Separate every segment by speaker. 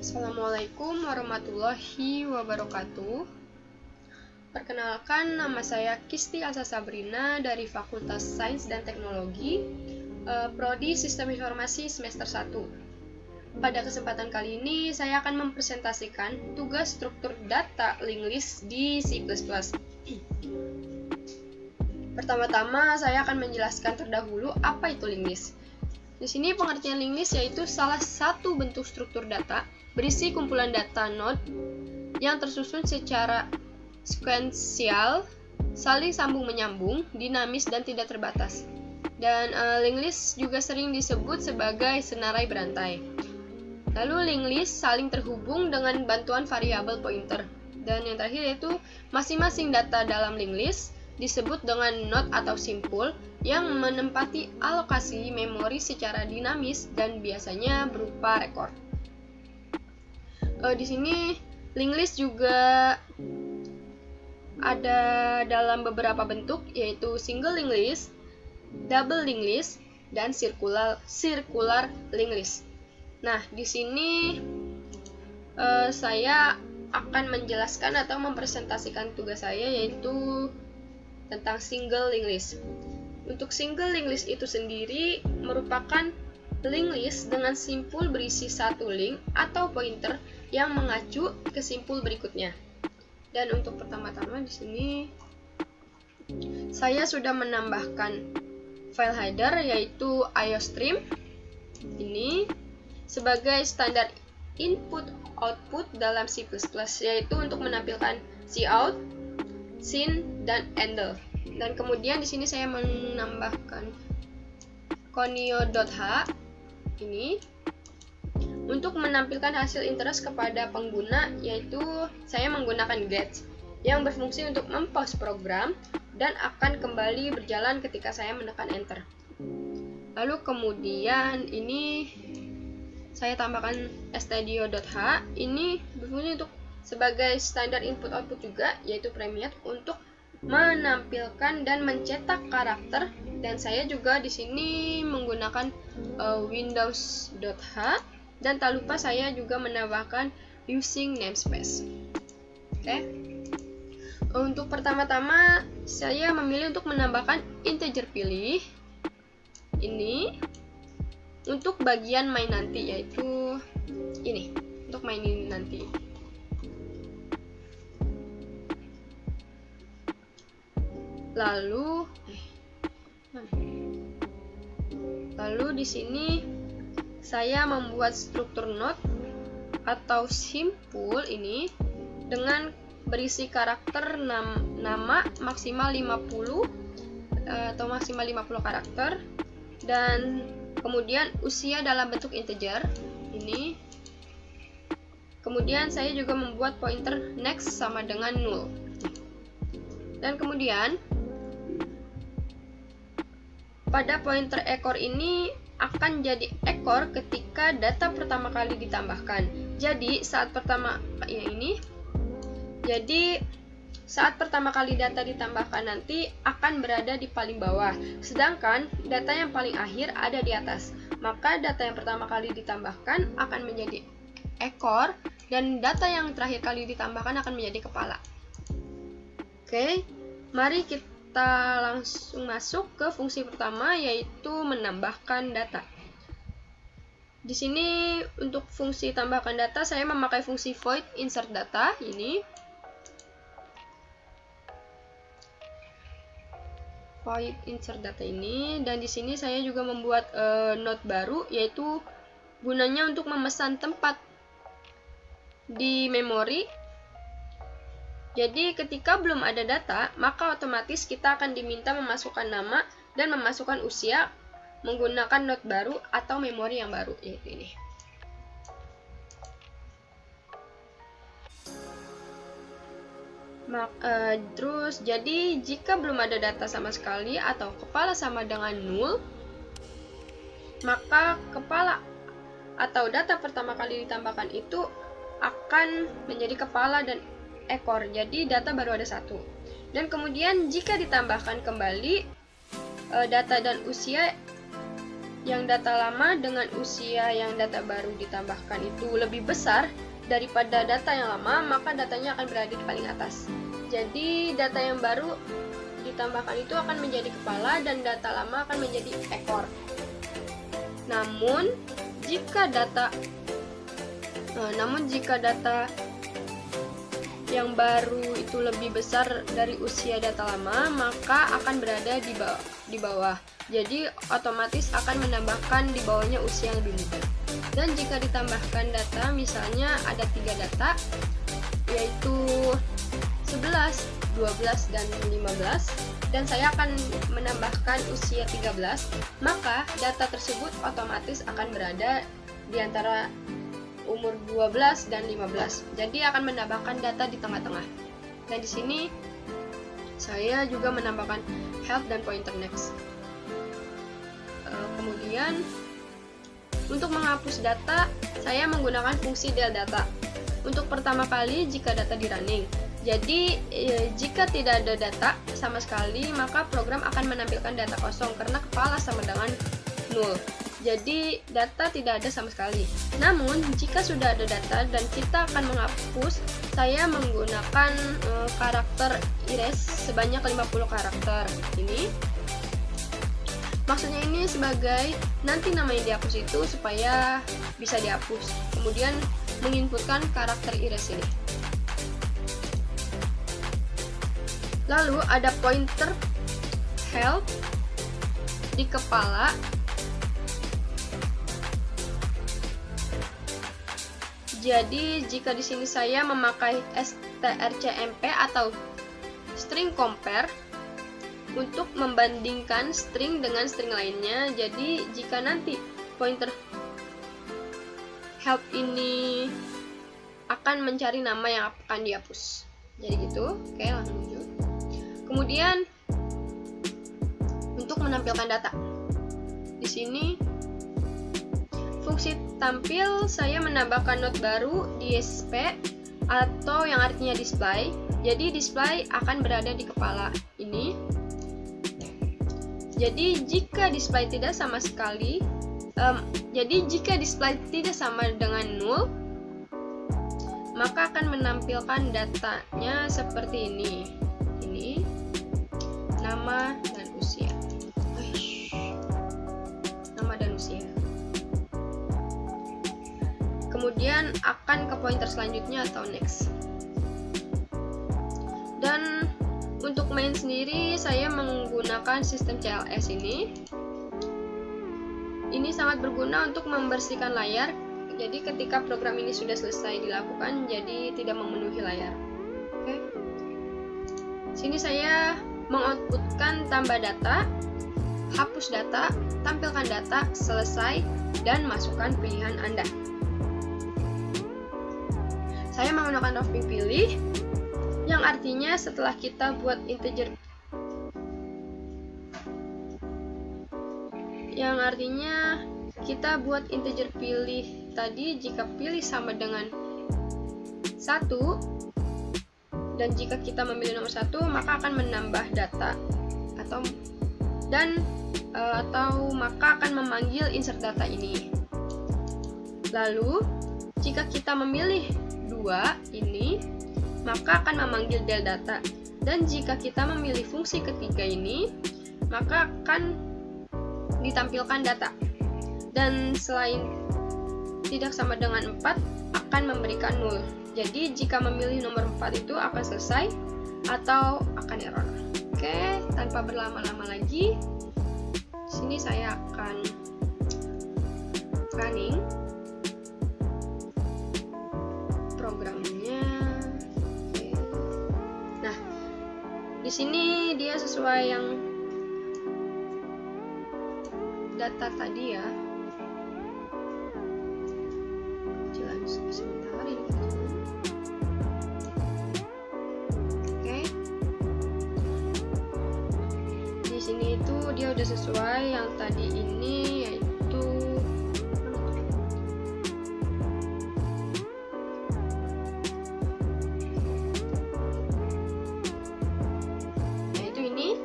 Speaker 1: Assalamualaikum warahmatullahi wabarakatuh. Perkenalkan, nama saya Kisti Asa Sabrina dari Fakultas Sains dan Teknologi, Prodi Sistem Informasi semester 1. Pada kesempatan kali ini, saya akan mempresentasikan tugas struktur data linked list di C++. Pertama-tama, saya akan menjelaskan terdahulu apa itu linked list. Di sini pengertian linked list yaitu salah satu bentuk struktur data berisi kumpulan data node yang tersusun secara sekuensial, saling sambung menyambung, dinamis dan tidak terbatas. Dan linked list juga sering disebut sebagai senarai berantai. Lalu linked list saling terhubung dengan bantuan variabel pointer. Dan yang terakhir yaitu masing-masing data dalam linked list disebut dengan node atau simpul yang menempati alokasi memori secara dinamis dan biasanya berupa rekor. Di sini linked list juga ada dalam beberapa bentuk, yaitu single linked list, double linked list, dan circular linked list. Nah, di sini saya akan menjelaskan atau mempresentasikan tugas saya yaitu tentang single linked list. Untuk single linked list itu sendiri merupakan linked list dengan simpul berisi satu link atau pointer yang mengacu ke simpul berikutnya. Dan untuk pertama-tama di sini saya sudah menambahkan file header yaitu iostream ini sebagai standar input output dalam C++, yaitu untuk menampilkan cout, sin, dan endl. Dan kemudian di sini saya menambahkan conio.h ini untuk menampilkan hasil interest kepada pengguna, yaitu saya menggunakan get yang berfungsi untuk mempause program dan akan kembali berjalan ketika saya menekan enter. Lalu kemudian ini saya tambahkan stdio.h ini berfungsi untuk sebagai standar input output juga, yaitu premiet untuk menampilkan dan mencetak karakter, dan saya juga di sini menggunakan windows.h. Dan tak lupa saya juga menambahkan using namespace. Oke. Untuk pertama-tama saya memilih untuk menambahkan integer pilih ini untuk bagian main nanti, yaitu ini untuk main ini nanti. Lalu di sini saya membuat struktur node atau simpul ini dengan berisi karakter nama maksimal 50 atau maksimal 50 karakter, dan kemudian usia dalam bentuk integer ini. Kemudian saya juga membuat pointer next sama dengan null. Dan kemudian pada pointer ekor ini akan jadi ekor ketika data pertama kali ditambahkan. Jadi saat pertama kali data ditambahkan nanti akan berada di paling bawah, sedangkan data yang paling akhir ada di atas. Maka data yang pertama kali ditambahkan akan menjadi ekor dan data yang terakhir kali ditambahkan akan menjadi kepala. Oke, mari kita langsung masuk ke fungsi pertama, yaitu menambahkan data. Di sini untuk fungsi tambahkan data saya memakai fungsi void insert data ini. Void insert data ini, dan di sini saya juga membuat node baru, yaitu gunanya untuk memesan tempat di memori. Jadi ketika belum ada data, maka otomatis kita akan diminta memasukkan nama dan memasukkan usia menggunakan node baru atau memori yang baru, yaitu ini. Terus jadi jika belum ada data sama sekali atau kepala sama dengan null, maka kepala atau data pertama kali ditambahkan itu akan menjadi kepala dan ekor, jadi data baru ada satu. Dan kemudian jika ditambahkan kembali data dan usia yang data lama dengan usia yang data baru ditambahkan itu lebih besar daripada data yang lama, maka datanya akan berada di paling atas. Jadi data yang baru ditambahkan itu akan menjadi kepala dan data lama akan menjadi ekor. Namun jika data yang baru itu lebih besar dari usia data lama, maka akan berada di bawah. Jadi otomatis akan menambahkan di bawahnya usia yang lebih muda. Dan jika ditambahkan data, misalnya ada 3 data, yaitu 11, 12, dan 15, dan saya akan menambahkan usia 13, maka data tersebut otomatis akan berada di antara umur 12 dan 15. Jadi akan menambahkan data di tengah-tengah. Dan di sini saya juga menambahkan help dan pointer next. Kemudian untuk menghapus data, saya menggunakan fungsi del data. Untuk pertama kali jika data di running. Jadi jika tidak ada data sama sekali, maka program akan menampilkan data kosong karena kepala sama dengan 0. Jadi data tidak ada sama sekali. Namun jika sudah ada data dan kita akan menghapus, saya menggunakan karakter erase sebanyak 50 karakter. Ini maksudnya ini sebagai nanti nama yang dihapus itu supaya bisa dihapus. Kemudian menginputkan karakter erase ini. Lalu ada pointer help di kepala. Jadi jika di sini saya memakai strcmp atau string compare untuk membandingkan string dengan string lainnya. Jadi jika nanti pointer help ini akan mencari nama yang akan dihapus. Jadi gitu. Oke, langsung lanjut. Kemudian untuk menampilkan data. Di sini fungsi tampil saya menambahkan note baru disp atau yang artinya display. Jadi display akan berada di kepala ini. Jadi jika display tidak sama sekali, jika display tidak sama dengan 0, maka akan menampilkan datanya seperti ini. Ini nama dan usia. Nama dan usia. Kemudian akan ke pointer selanjutnya atau next. Dan untuk main sendiri saya menggunakan sistem CLS ini. Ini sangat berguna untuk membersihkan layar. Jadi ketika program ini sudah selesai dilakukan, jadi tidak memenuhi layar. Oke. Sini saya mengoutputkan tambah data, hapus data, tampilkan data, selesai, dan masukkan pilihan Anda. Saya menggunakan roughing pilih, yang artinya setelah kita buat integer, pilih tadi, jika pilih sama dengan 1, dan jika kita memilih nomor 1, maka akan menambah data atau maka akan memanggil insert data ini. Lalu jika kita memilih 2 ini, maka akan memanggil del data. Dan jika kita memilih fungsi ketiga ini, maka akan ditampilkan data. Dan selain tidak sama dengan 4, akan memberikan 0. Jadi jika memilih nomor 4 itu akan selesai atau akan error. Oke, tanpa berlama-lama lagi, sini saya akan running programnya. Oke. Nah, di sini dia sesuai yang data tadi ya. Sebentar ini. Oke. Di sini itu dia udah sesuai yang tadi ini, yaitu ini,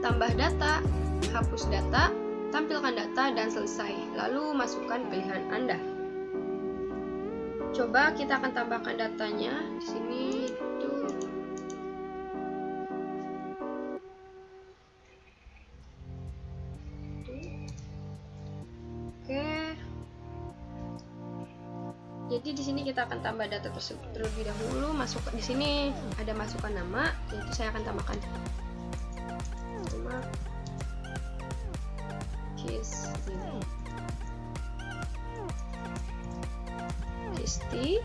Speaker 1: tambah data, hapus data, tampilkan data, data dan selesai. Lalu masukkan pilihan Anda. Coba kita akan tambahkan datanya di sini itu. Oke. Jadi di sini kita akan tambah data tersebut terlebih dahulu. Masuk di sini ada masukkan nama, yaitu saya akan tambahkan nama Kisti.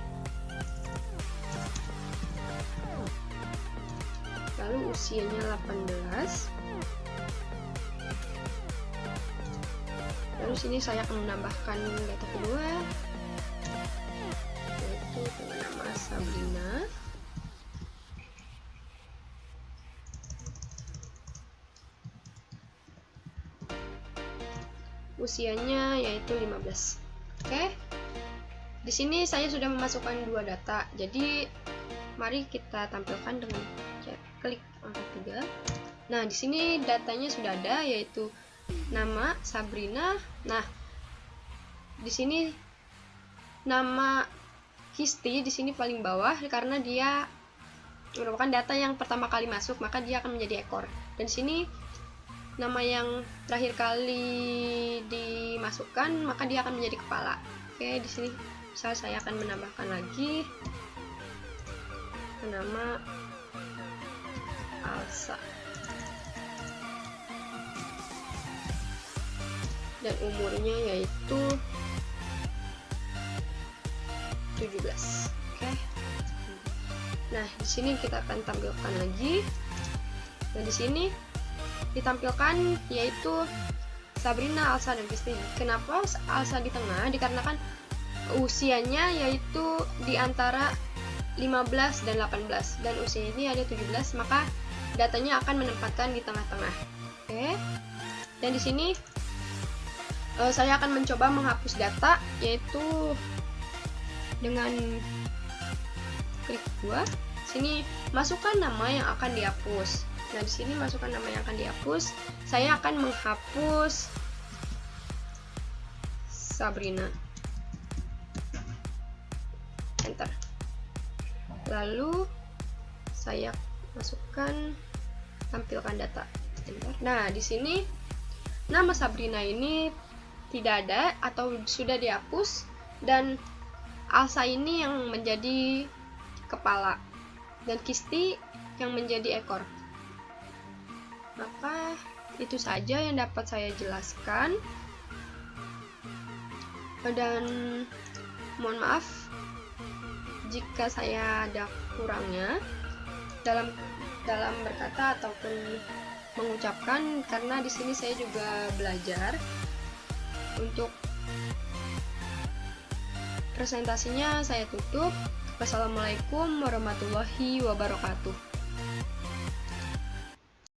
Speaker 1: Lalu usianya 18. Lalu sini saya akan menambahkan data kedua, yaitu dengan nama Sabrina. Usianya yaitu 15. Oke. Di sini saya sudah memasukkan dua data. Jadi mari kita tampilkan dengan klik angka 3. Nah, di sini datanya sudah ada, yaitu nama Sabrina. Nah, di sini nama Kisti di sini paling bawah karena dia merupakan data yang pertama kali masuk, maka dia akan menjadi ekor. Dan di sini nama yang terakhir kali dimasukkan, maka dia akan menjadi kepala. Oke, di sini misal saya akan menambahkan lagi nama Alsa. Dan umurnya yaitu 17. Oke. Nah, di sini kita akan tampilkan lagi. Nah, di sini ditampilkan yaitu Sabrina, Alsa, dan Kisti. Kenapa Alsa di tengah? Dikarenakan usianya yaitu di antara 15 dan 18, dan usia ini ada 17, maka datanya akan menempatkan di tengah-tengah. Oke. Dan di sini saya akan mencoba menghapus data, yaitu dengan klik 2. Sini masukkan nama yang akan dihapus. Nah, di sini masukkan nama yang akan dihapus. Saya akan menghapus Sabrina. Enter. Lalu saya masukkan tampilkan data. Enter. Nah, di sini nama Sabrina ini tidak ada atau sudah dihapus, dan Alsa ini yang menjadi kepala dan Kisti yang menjadi ekor. Maka itu saja yang dapat saya jelaskan, dan mohon maaf jika saya ada kurangnya dalam berkata ataupun mengucapkan, karena di sini saya juga belajar. Untuk presentasinya saya tutup. Wassalamualaikum warahmatullahi wabarakatuh.